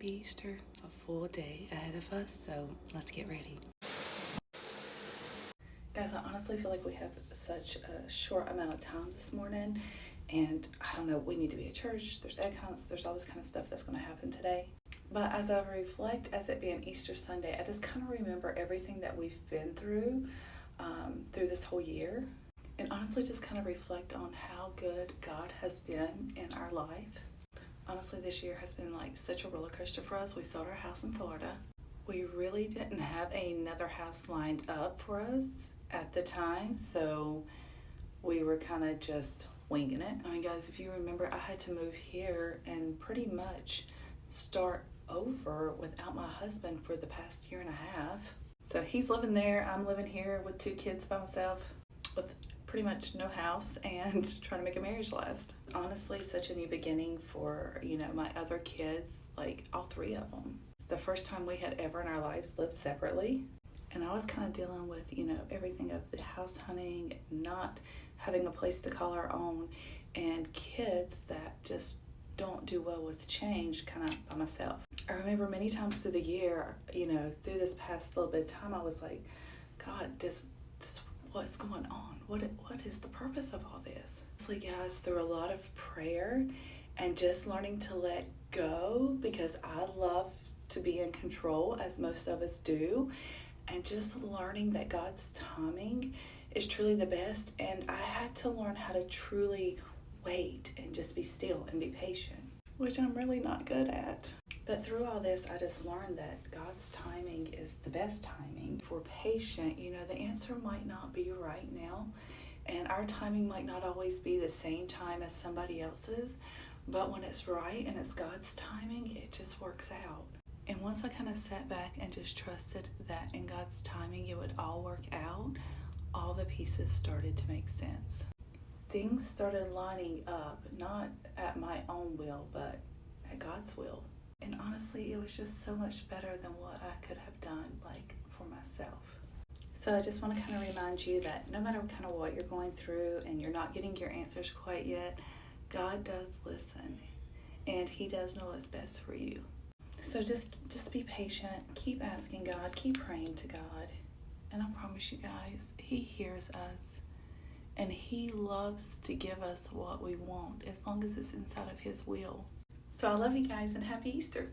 Happy Easter, a full day ahead of us, so let's get ready. Guys, I honestly feel like we have such a short amount of time this morning, and I don't know, we need to be at church, there's egg hunts, there's all this kind of stuff that's going to happen today. But as I reflect, as it being Easter Sunday, I just kind of remember everything that we've been through this whole year, and honestly just kind of reflect on how good God has been in our life. Honestly, this year has been like such a roller coaster for us. We sold our house in Florida. We really didn't have another house lined up for us at the time, so we were kind of just winging it. I mean, guys, if you remember, I had to move here and pretty much start over without my husband for the past year and a half. So he's living there, I'm living here with 2 kids by myself, with pretty much no house and trying to make a marriage last. Honestly, such a new beginning for, my other kids, like all 3 of them. It's the first time we had ever in our lives lived separately. And I was kind of dealing with, everything of the house hunting, not having a place to call our own, and kids that just don't do well with change kind of by myself. I remember many times through the year, through this past little bit of time, I was like, God, this what's going on? What is the purpose of all this? Honestly, guys, through a lot of prayer and just learning to let go, because I love to be in control, as most of us do, and just learning that God's timing is truly the best. And I had to learn how to truly wait and just be still and be patient, which I'm really not good at. But through all this, I just learned that God's timing is the best timing. If we're patient, the answer might not be right now, and our timing might not always be the same time as somebody else's, but when it's right and it's God's timing, it just works out. And once I kind of sat back and just trusted that in God's timing it would all work out, all the pieces started to make sense. Things started lining up, not at my own will, but at God's will. And honestly, it was just so much better than what I could have done, for myself. So I just want to kind of remind you that no matter kind of what you're going through and you're not getting your answers quite yet, God does listen, and He does know what's best for you. So just be patient, keep asking God, keep praying to God, and I promise you guys, He hears us, and He loves to give us what we want as long as it's inside of His will. So I love you guys, and happy Easter.